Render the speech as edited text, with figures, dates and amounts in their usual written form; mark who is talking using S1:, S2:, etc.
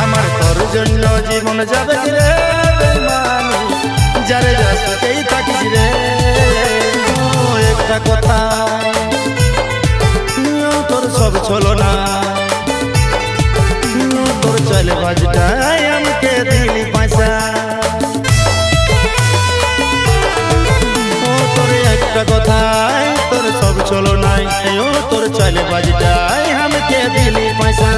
S1: আমার তোর জন্য জীবন যাবে রে বেঈমানি, যারে যা সুখেই থাকিস রে। ও একটা কথা তোর সব চলো না, তোর চলে বাজটাই আমাকে দিলি পয়সা। ও তোর একটা কথাই তোর সব চলো নাই, ও তোর চলে বাজটাই আমাকে দিলি পয়সা।